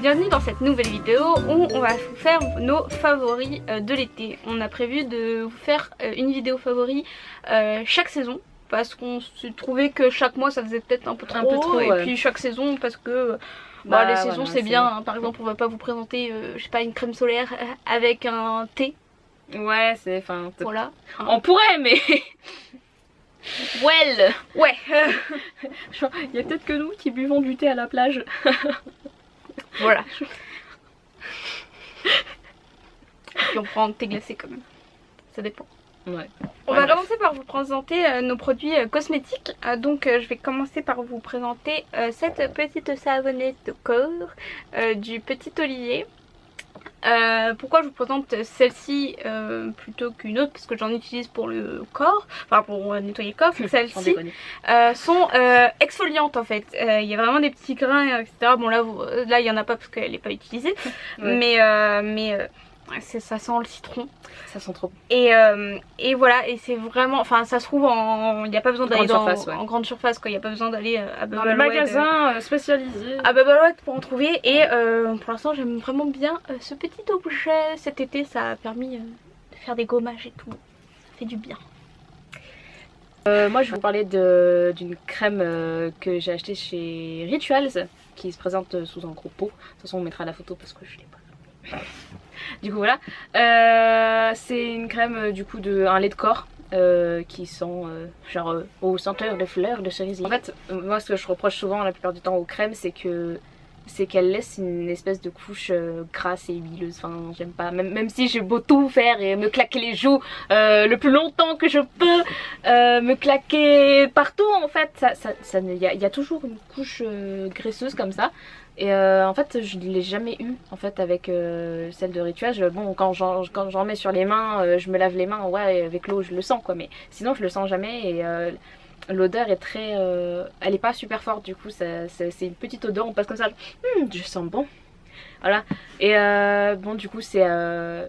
bienvenue dans cette nouvelle vidéo où on va vous faire nos favoris de l'été. On a prévu de vous faire une vidéo favori chaque saison parce qu'on s'est trouvé que chaque mois ça faisait peut-être un peu trop, et puis chaque saison parce que les saisons voilà, c'est bien, hein. Par exemple on va pas vous présenter je sais pas, une crème solaire avec un thé. Ouais, c'est enfin voilà. On pourrait mais well ouais. Il y a peut-être que nous qui buvons du thé à la plage. Voilà. Puis on prend un thé glacé quand même. Ça dépend. Ouais. On va commencer par vous présenter nos produits cosmétiques. Donc je vais commencer par vous présenter cette petite savonnette de corps du Petit Olivier. Pourquoi je vous présente celle-ci plutôt qu'une autre, parce que j'en utilise pour le corps, enfin pour nettoyer le corps. Celles-ci sont exfoliantes en fait. Il y a vraiment des petits grains, etc. Bon là il y en a pas parce qu'elle n'est pas utilisée, ouais. mais ça sent le citron. Ça sent trop. Et voilà, et c'est vraiment, enfin ça se trouve en, il n'y a pas besoin d'aller en grande surface quoi. Il n'y a pas besoin d'aller dans les magasins spécialisés à Bubblewrap pour en trouver. Et pour l'instant j'aime vraiment bien ce petit objet. Cet été ça a permis de faire des gommages et tout. Ça fait du bien. Moi je vais vous parler d'une crème que j'ai achetée chez Rituals, qui se présente sous un gros pot. De toute façon on mettra la photo parce que je l'ai pas. Du coup voilà, c'est une crème du coup un lait de corps qui sent genre aux senteurs de fleurs de cerisier. En fait moi ce que je reproche souvent la plupart du temps aux crèmes c'est qu'elle laisse une espèce de couche grasse et huileuse. Enfin j'aime pas, même si j'ai beau tout faire et me claquer les joues le plus longtemps que je peux, me claquer partout en fait, il y a toujours une couche graisseuse comme ça. Et en fait je ne l'ai jamais eu en fait avec celle de Ritual. Bon quand j'en mets sur les mains, je me lave les mains, ouais avec l'eau je le sens quoi, mais sinon je le sens jamais. Et l'odeur est très elle est pas super forte, du coup c'est une petite odeur, on passe comme ça, je sens bon. Voilà. Et bon du coup c'est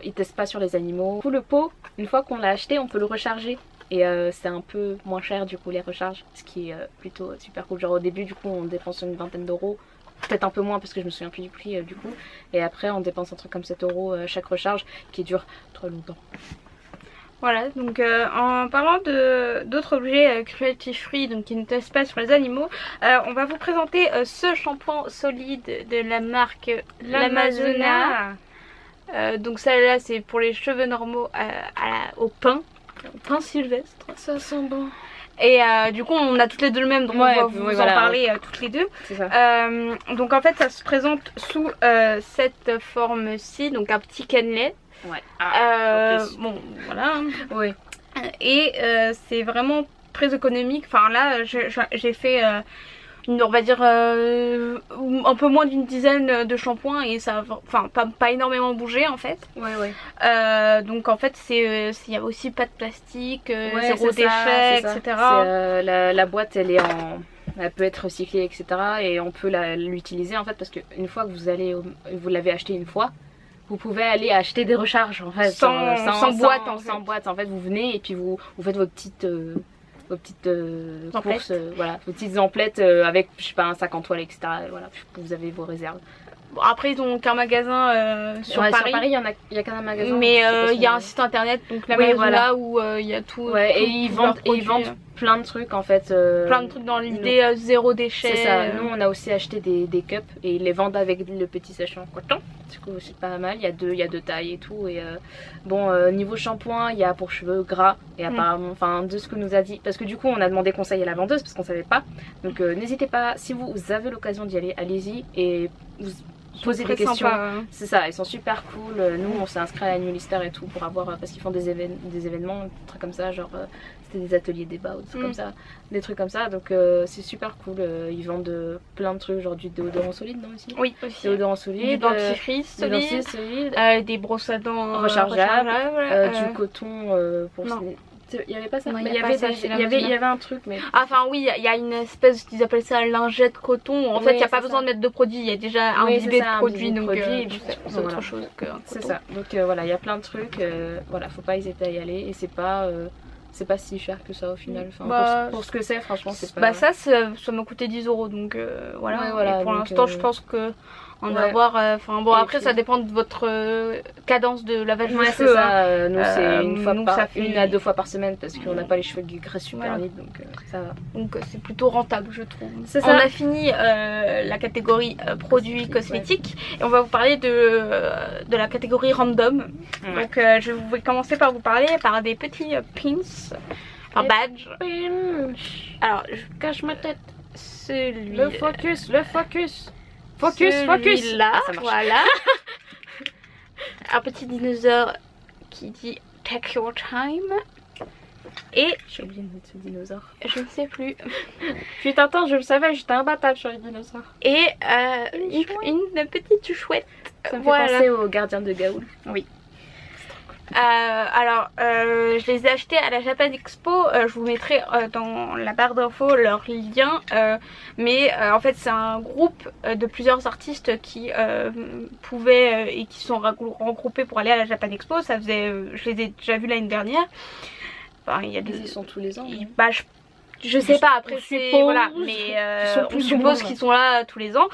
ils testent pas sur les animaux. Du coup le pot, une fois qu'on l'a acheté on peut le recharger. Et c'est un peu moins cher du coup les recharges, ce qui est plutôt super cool. Genre au début du coup on dépense une vingtaine d'euros. Peut-être un peu moins parce que je me souviens plus du prix du coup. Et après on dépense un truc comme 7 euros chaque recharge qui dure très longtemps. Voilà, donc en parlant d'autres objets cruelty free, donc qui ne testent pas sur les animaux, on va vous présenter ce shampoing solide de la marque l'Amazona. Donc celle-là c'est pour les cheveux normaux au pin sylvestre. Ça sent bon. Et du coup on a toutes les deux le même, donc on va vous en parler toutes les deux. Donc en fait ça se présente sous cette forme-ci, donc un petit cannelé. Ouais. Bon voilà. Oui. Et c'est vraiment très économique. Enfin là j'ai fait on va dire un peu moins d'une dizaine de shampoings et ça a pas énormément bougé en fait. Ouais. Donc en fait il y a aussi pas de plastique, zéro déchet, etc. La boîte elle peut être recyclée, etc. Et on peut l'utiliser en fait, parce qu'une fois que vous l'avez acheté une fois, vous pouvez aller acheter des recharges en fait, sans boîte en fait. Vous venez et puis vous faites vos petites courses, voilà, vos petites emplettes avec je sais pas un sac en toile, etc. Et voilà, vous avez vos réserves. Bon, après ils ont qu'un magasin sur Paris. Sur Paris il y a qu'un magasin. Mais il y a un site internet, donc la Amazona, où il y a tout. Ouais, et ils vendent plein de trucs en fait. Plein de trucs dans l'idée zéro déchet. C'est ça. Nous on a aussi acheté des cups et ils les vendent avec le petit sachet en coton. Du coup c'est pas mal. Il y a deux tailles et tout. Et bon niveau shampoing il y a pour cheveux gras et apparemment, enfin de ce que nous a dit, parce que du coup on a demandé conseil à la vendeuse parce qu'on savait pas. Donc n'hésitez pas, si vous avez l'occasion d'y aller, allez-y et vous poser des questions. C'est ça, ils sont super cool. Nous on s'est inscrit à la newsletter et tout pour avoir, parce qu'ils font des événements, des trucs comme ça, genre c'était des ateliers débat ou des trucs comme ça, des trucs comme ça. Donc c'est super cool. Ils vendent plein de trucs, genre du déodorant solide, non aussi. Oui, aussi. Déodorant solide, du dentifrice solide, des brosses à dents rechargeables, du coton pour il y avait pas ça. Non, il y avait un truc, mais enfin oui, il y a une espèce, ils appellent ça lingette coton. En fait il n'y a pas besoin de mettre de produit, il y a déjà un bibet de produit, donc c'est autre chose qu'un coton. C'est ça, donc voilà, il y a plein de trucs, voilà, faut pas hésiter à y aller. Et c'est pas si cher que ça au final, enfin, pour ce que c'est, franchement c'est pas... ça m'a coûté 10 euros, donc voilà. Et pour l'instant je pense que en Ouais. avoir. Enfin bon, Et après puis- ça dépend de votre cadence de lavage de Ouais, c'est cheveux. ça. Hein. Nous, c'est nous, ça fait- 1 à 2 fois par semaine parce qu'on n'a pas les cheveux qui graissent super Voilà. vite, donc ça va. Donc c'est plutôt rentable, je trouve. C'est On ça. a fini la catégorie produits cosmétiques et on va vous parler de la catégorie random. Ouais. Donc je vais commencer par vous parler par des petits pins, Les badges. Alors, je Cache ma tête. celui Le focus, le focus. Focus, focus. là, Ah, ça marche. voilà. Un petit dinosaure qui dit take your time. Et J'ai oublié de mettre ce dinosaure. je ne sais plus. Putain, attends, je le savais, j'étais imbattable sur les dinosaures. Et Une une petite chouette. Ça me Voilà. fait penser aux gardiens de Gaoul. Oui. Alors, je les ai achetés à la Japan Expo. Je vous mettrai dans la barre d'infos leur lien. Mais en fait, c'est un groupe de plusieurs artistes qui pouvaient et qui sont regroupés pour aller à la Japan Expo. Ça faisait, je les ai déjà vus l'année dernière. Enfin, il y a des. Ils sont tous les ans. mais- Bah, je sais pas, après On c'est suppose voilà, mais qu'ils sont on plus suppose nombreux. qu'ils sont là tous les ans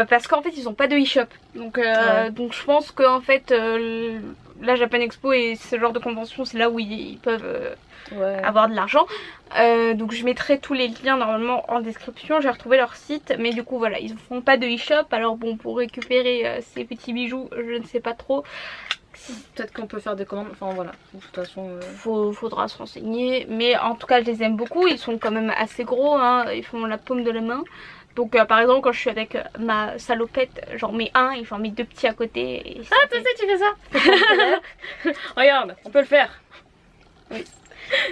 parce qu'en fait ils ont pas de e-shop, donc Ouais. donc je pense que en fait la Japan Expo et ce genre de convention c'est là où ils peuvent Ouais. avoir de l'argent. Donc je mettrai tous les liens normalement en description. J'ai retrouvé leur site, mais du coup voilà, ils font pas de e-shop. Alors bon, pour récupérer ces petits bijoux, je ne sais pas trop. Peut-être qu'on peut faire des commandes. Enfin voilà. De toute façon. Faudra se renseigner, mais en tout cas je les aime beaucoup. Ils sont quand même assez gros, hein. Ils font la paume de la main. Donc par exemple quand je suis avec ma salopette, j'en mets un et j'en mets deux petits à côté. Et ça Ah, tu fait- sais, tu fais ça. Regarde, on peut le faire.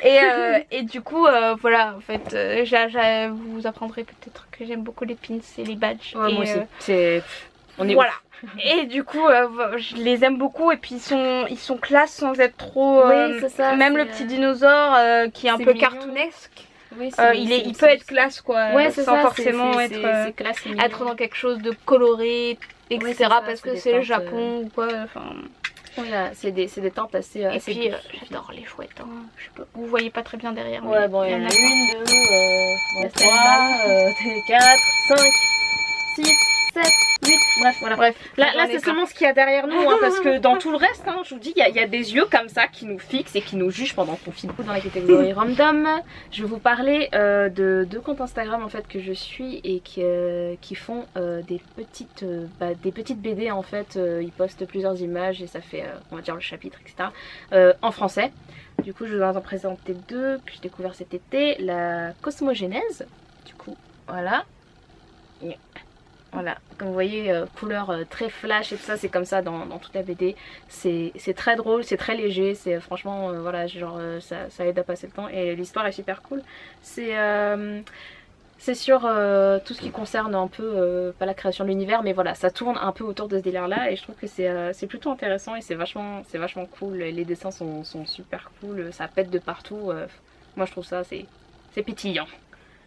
Et du coup voilà, en fait vous apprendrez peut-être que j'aime beaucoup les pins et les badges. Ouais, et, moi aussi. C'est. On est voilà. Et du coup je les aime beaucoup et puis ils sont classe sans être trop Oui, c'est ça, même c'est, le petit dinosaure qui est un c'est peu mignon. cartoonesque. Oui, Il peut être classe quoi, Ouais, c'est sans ça, forcément c'est être classe, c'est être mignon. dans quelque chose de coloré, etc. Ouais, c'est ça, parce c'est que des c'est le teintes, Japon ou quoi. Enfin, Voilà, c'est des teintes assez. et assez puis douces. j'adore les chouettes. Hein. Je sais pas, vous voyez pas très bien derrière. Ouais, mais bon, il y en a pas. une, deux, Il y a 3, 4, 5, 6, 7, 8. Bref, voilà. Bref, Là, j'en ai c'est plein. seulement ce qu'il y a derrière nous, hein, parce que dans tout le reste, hein, je vous dis, il y a des yeux comme ça qui nous fixent et qui nous jugent pendant qu'on filme. Dans la catégorie random, je vais vous parler de deux comptes Instagram en fait que je suis et qui font des petites BD en fait. Ils postent plusieurs images et ça fait, on va dire, le chapitre, etc. En français. Du coup, je vais vous en présenter deux que j'ai découvert cet été. La Cosmogénèse, du coup, voilà. Voilà, comme vous voyez, couleur très flash et tout ça, c'est comme ça dans toute la BD. C'est très drôle, c'est très léger, c'est franchement, voilà, genre ça aide à passer le temps et l'histoire est super cool. C'est sur tout ce qui concerne un peu, pas la création de l'univers, mais voilà, ça tourne un peu autour de ce délire là et je trouve que c'est plutôt intéressant et c'est vachement cool. Les dessins sont super cool, ça pète de partout. Moi je trouve ça, c'est pétillant.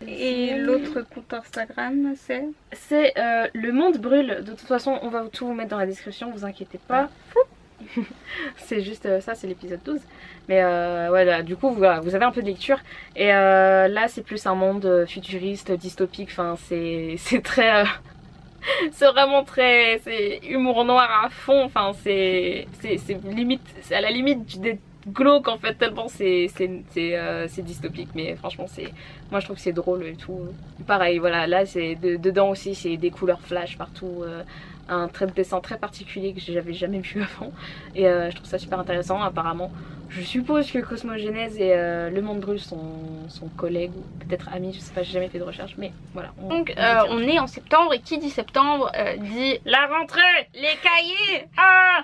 Et l'autre compte Instagram c'est C'est Le Monde Brûle. De toute façon, on va tout vous mettre dans la description, vous inquiétez pas. C'est juste ça, c'est l'épisode 12. Mais voilà, du coup, voilà, vous avez un peu de lecture. Et là, c'est plus un monde futuriste, dystopique. Enfin, c'est très. C'est vraiment très. C'est humour noir à fond. Enfin, c'est limite. C'est à la limite des glauque en fait, tellement c'est dystopique. Mais franchement, moi je trouve que c'est drôle et tout. Pareil, voilà, là, c'est dedans aussi, c'est des couleurs flash partout. Un trait de dessin très particulier que j'avais jamais vu avant et je trouve ça super intéressant. Apparemment, je suppose que Cosmogénèse et Le Monde Brûle sont collègues ou peut-être amis, je sais pas, j'ai jamais fait de recherche, mais voilà. donc on est en septembre et qui dit septembre dit la rentrée, les cahiers,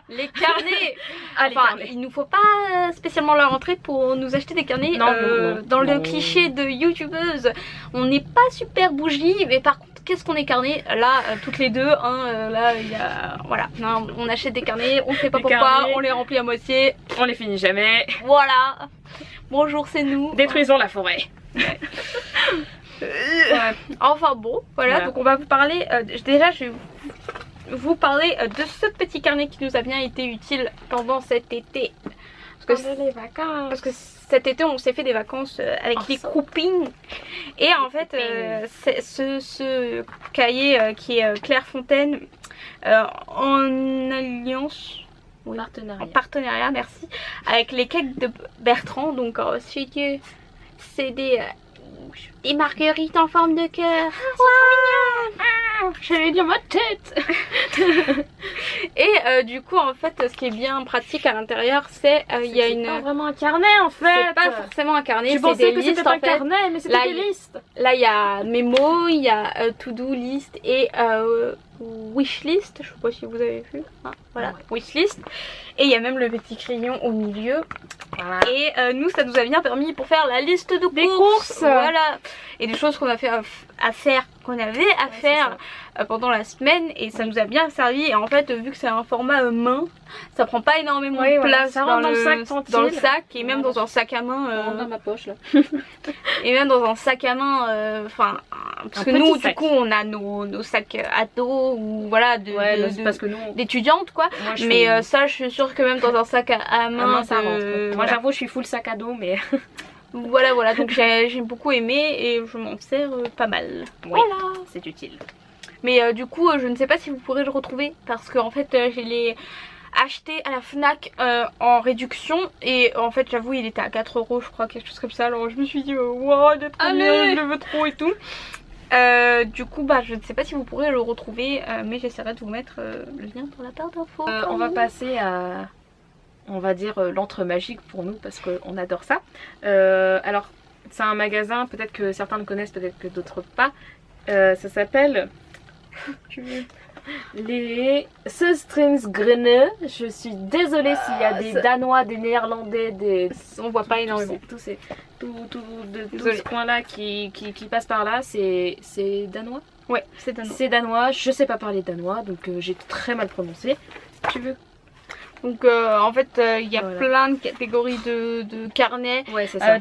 les carnets. ah, les Enfin, carnets. il nous faut pas spécialement la rentrée pour nous acheter des carnets. Non, non, dans le non. cliché de youtubeuse, on n'est pas super bougie, mais par contre, qu'est-ce qu'on est carnet là, toutes les deux, hein, là il y a voilà, non, on achète des carnets, on sait pas Des pourquoi, carnets. on les remplit à moitié, On les finit jamais. voilà. Bonjour, c'est nous. Détruisons la forêt. Enfin bon, voilà, Voilà. donc on va vous parler, déjà je vais vous parler de ce petit carnet qui nous a bien été utile pendant cet été. Parce que, les vacances. parce que cet été on s'est fait des vacances avec les copines. Et en fait ce cahier qui est Clairefontaine en alliance... Oui. En partenariat, merci. Avec les cakes de Bertrand. Donc c'est des marguerites en forme de cœur. J'allais dire ma tête. Et du coup en fait ce qui est bien pratique à l'intérieur c'est il y a une... pas vraiment un carnet en fait. C'est pas forcément un carnet, tu c'est pensais des que listes c'était un carnet mais c'était des listes. Là il y a mémo, il y a to-do list et wishlist, je sais pas si vous avez vu, hein, voilà, wishlist. Et il y a même le petit crayon au milieu. Voilà. Et nous ça nous a bien permis pour faire la liste de courses. Voilà. Et des choses qu'on a fait à faire, qu'on avait à faire pendant la semaine, et ça nous a bien servi. Et en fait vu que c'est un format main, ça prend pas énormément de place dans le sac et même dans un sac à main dans ma poche là. et même dans un sac à main enfin parce que nous du coup on a nos sacs à dos ou voilà parce que nous d'étudiantes quoi. Mais ça je suis sûre que même dans un sac à main ça rentre. Moi j'avoue je suis full sac à dos mais voilà donc j'ai beaucoup aimé et je m'en sers pas mal. Oui, voilà, c'est utile. Mais du coup je ne sais pas si vous pourrez le retrouver parce que en fait je l'ai acheté à la Fnac en réduction et en fait j'avoue il était à 4 € je crois, quelque chose comme ça. Alors je me suis dit wow il est trop bien, je le veux trop et tout. Du coup bah je ne sais pas si vous pourrez le retrouver mais j'essaierai de vous mettre le lien dans la barre d'infos. On va passer à, on va dire, l'antre magique pour nous parce qu'on adore ça. Alors c'est un magasin, peut-être que certains le connaissent, peut-être que d'autres pas. Ça s'appelle les Søstringsgrene. Je suis désolée s'il y a des Danois, des Néerlandais, des... On voit pas énormément. Tout ce coin là qui passe par là, c'est danois. Ouais, c'est danois. C'est danois, je sais pas parler danois donc j'ai très mal prononcé. Si tu veux. Donc en fait il y a plein de catégories de carnets,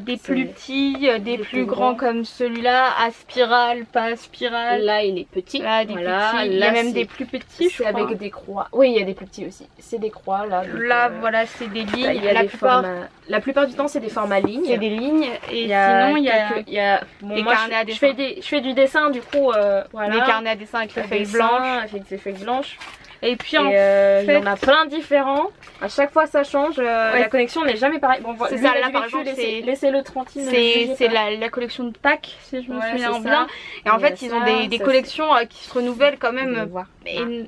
des plus petits, des plus grands comme celui-là, à spirale, pas à spirale. Là il est petit, là des petits, il y a même des plus petits je crois. Avec des croix, oui il y a des plus petits aussi, c'est des croix là. Donc, là voilà c'est des lignes, la plupart du temps c'est des formats lignes. C'est des lignes et sinon il y a bon, moi carnets à dessin. Je fais du dessin du coup voilà. Des carnets à dessin avec les feuilles blanches. Avec des feuilles blanches. Et puis en fait, il y en a plein différents. À chaque fois ça change. La collection n'est jamais pareille. Bon, c'est ça là par exemple. Laissez-le tranquille. C'est la collection de Pâques si je me souviens bien. Et en fait ils ont des collections qui se renouvellent quand même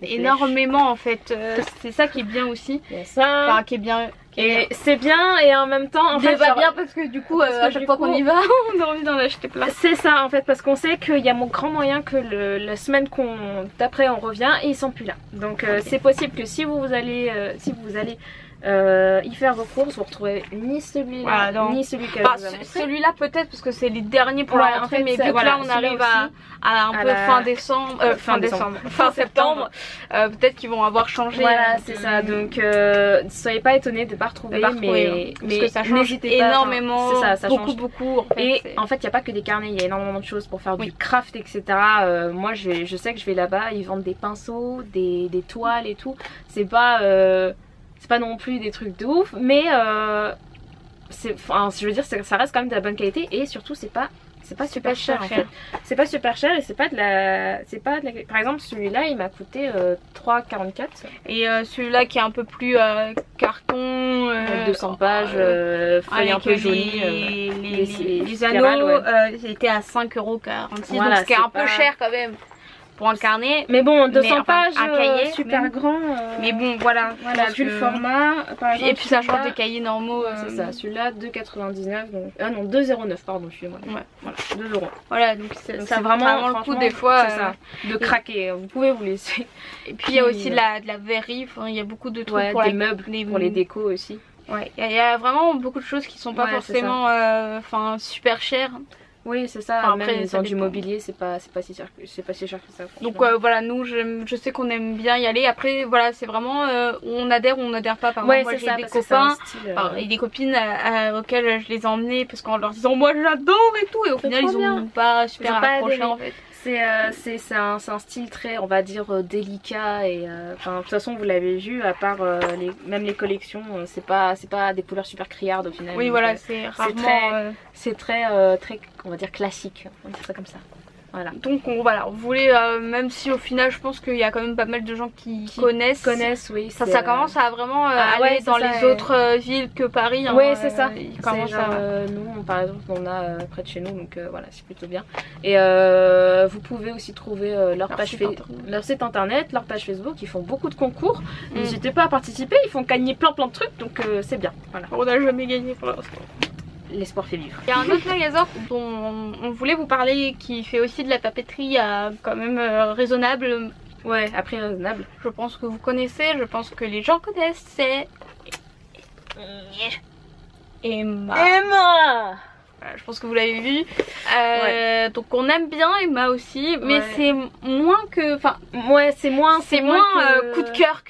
énormément en fait. C'est ça qui est bien aussi. Enfin qui est bien. Et c'est bien et en même temps en fait c'est pas bien parce que du coup à chaque fois qu'on y va on a envie d'en acheter plein. C'est ça en fait parce qu'on sait qu'il y a mon grand moyen que la semaine d'après on revient et ils sont plus là. Donc c'est possible que si vous allez y faire vos courses, vous retrouvez ni celui-là ni celui que celui-là peut-être parce que c'est les derniers pour la rentrée, mais vu que là on arrive à un peu fin septembre, peut-être qu'ils vont avoir changé. Voilà c'est ça, donc soyez pas étonnés de pas retrouver, mais parce que ça change énormément, c'est ça change beaucoup en fait. Et en fait il n'y a pas que des carnets, il y a énormément de choses pour faire du craft etc. Moi je sais que je vais là-bas, ils vendent des pinceaux, des toiles et tout, c'est pas non plus des trucs de ouf, mais je veux dire ça reste quand même de la bonne qualité et surtout c'est pas super cher en fait. C'est pas super cher et c'est pas de la par exemple celui-là il m'a coûté 3,44 et celui-là qui est un peu plus carton 200 pages feuille un peu jaunie, les anneaux c'était à 5,46 €, voilà, donc ce qui est un peu cher quand même pour un carnet, mais bon 200 pages, un cahier super grand, mais bon voilà vu le format par exemple, et puis ça change des cahiers normaux. C'est ça, celui-là 2,99 donc non 2,09 pardon excusez-moi. Voilà 2 €. Voilà donc ça vraiment le coup des fois de craquer, vous pouvez vous laisser. Et puis il y a aussi de la verrerie, il y a beaucoup de trucs pour des meubles, pour les décos aussi. Ouais, il y a vraiment beaucoup de choses qui sont pas forcément super chères. Oui c'est ça, même dans du mobilier c'est pas si cher que ça. Donc voilà, nous je sais qu'on aime bien y aller. Après voilà c'est vraiment on adhère ou on adhère pas. Par exemple moi j'ai des copains et des copines auxquelles je les ai emmenés parce qu'en leur disant moi j'adore et tout, et au final ils ont pas super accroché en fait. C'est un style très, on va dire, délicat et de toute façon vous l'avez vu, à part même les collections, c'est pas des couleurs super criardes au final. Oui, donc, voilà, c'est rarement... c'est très, on va dire classique, on va dire ça comme ça. Voilà. Donc voilà, on voulait, même si au final je pense qu'il y a quand même pas mal de gens qui connaissent, oui. Ça commence à vraiment aller dans les autres villes que Paris. Oui, c'est ça. Nous, par exemple, on a près de chez nous, donc voilà, c'est plutôt bien. Et vous pouvez aussi trouver leur site internet, leur page Facebook. Ils font beaucoup de concours. N'hésitez pas à participer, ils font gagner plein de trucs, donc c'est bien. Voilà. On n'a jamais gagné pour l'instant. L'espoir fait vivre. Il y a un autre magasin dont on voulait vous parler qui fait aussi de la papeterie quand même raisonnable. Ouais, à prix raisonnable. Je pense que vous connaissez, je pense que les gens connaissent, c'est Emma. Je pense que vous l'avez vu. Donc on aime bien Emma aussi, mais c'est moins que... Enfin, c'est moins coup de cœur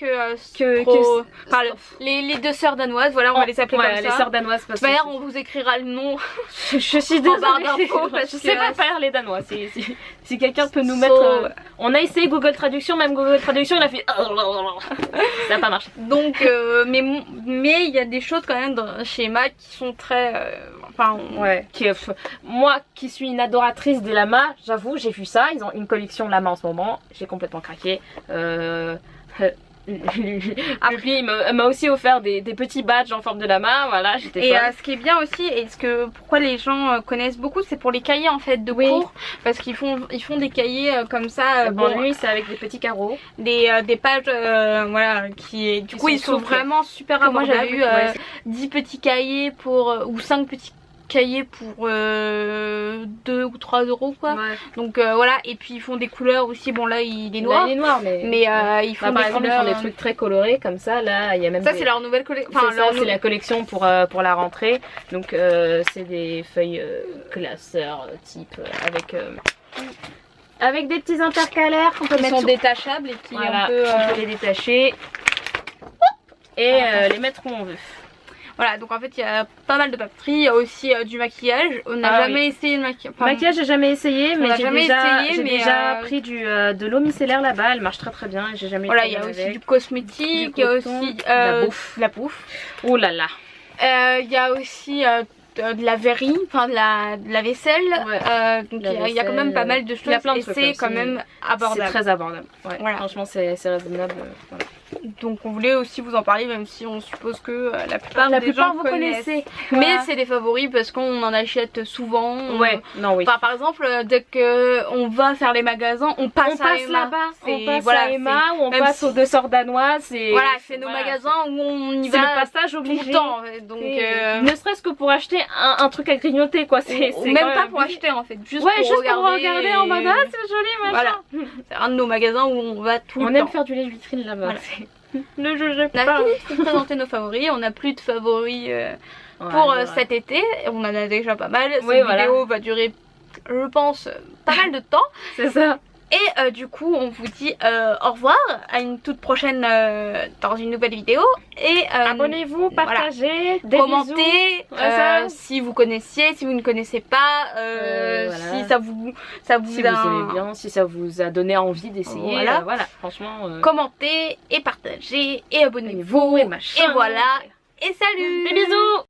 les deux sœurs danoises, voilà, on va les appeler comme ça. Les sœurs danoises. D'ailleurs, on vous écrira le nom. Je suis désolée. Je sais pas parler danois. Si quelqu'un peut nous mettre... On a essayé Google Traduction, même Google Traduction, il a fait... Ça n'a pas marché. Donc, mais il y a des choses quand même chez Emma qui sont très... Moi qui suis une adoratrice des lamas, j'avoue, j'ai vu ça. Ils ont une collection lama en ce moment. J'ai complètement craqué. Après, il m'a aussi offert des petits badges en forme de lama, voilà, j'étais folle. Et ce qui est bien aussi, et pourquoi les gens connaissent beaucoup, c'est pour les cahiers en fait de cours, parce qu'ils font des cahiers comme ça. Lui c'est avec des petits carreaux, des pages, voilà, du coup ils sont vraiment super abordables. Moi j'avais eu 10 petits cahiers ou 5 petits cahiers pour 2 ou 3 euros quoi. Donc voilà, et puis ils font des couleurs aussi. Bon là il est noir, mais ils font par exemple ils font des trucs très colorés comme ça. Là il y a même ça c'est leur nouvelle collection. C'est la collection pour la rentrée. Donc c'est des feuilles classeurs type avec des petits intercalaires qu'on peut mettre. Qui sont détachables et qui on peut les détacher et les mettre où on veut. Voilà, donc en fait il y a pas mal de papeterie, il y a aussi du maquillage. On n'a jamais essayé le maquillage. Maquillage j'ai jamais essayé, mais j'ai déjà pris de l'eau micellaire là-bas, elle marche très bien et j'ai jamais il y a aussi du cosmétique, il y a aussi la bouffe. Oh là là. Il y a aussi de la verrie, enfin de la vaisselle. Donc il y a quand même pas mal de choses et c'est quand même abordable. C'est très abordable. Franchement c'est raisonnable. Voilà. Donc on voulait aussi vous en parler, même si on suppose que la plupart des gens vous connaissent. Mais c'est des favoris parce qu'on en achète souvent. Par exemple, dès qu'on va faire les magasins, on passe là-bas. On passe à Emma ou on passe aux deux sœurs danoises. Voilà, c'est nos magasins où on y va. C'est le passage obligé. Tout le temps. Donc, ne serait-ce que pour acheter un truc à grignoter quoi. Même pas pour acheter en fait, juste pour regarder en mode c'est joli machin. Voilà. C'est un de nos magasins où on va tout le temps. On aime faire du lèche-vitrine là-bas. Ne jugez pas. On a fini de présenter nos favoris, on n'a plus de favoris pour cet été, on en a déjà pas mal. Cette vidéo va durer, je pense, pas mal de temps. C'est ça. Et du coup on vous dit au revoir, à une toute prochaine dans une nouvelle vidéo. Et abonnez-vous, partagez, commentez si vous connaissiez, si vous ne connaissez pas, si ça vous aimez bien, si ça vous a donné envie d'essayer. Voilà, franchement. Commentez et partagez et abonnez-vous et machin. Et voilà. Et salut. Des bisous.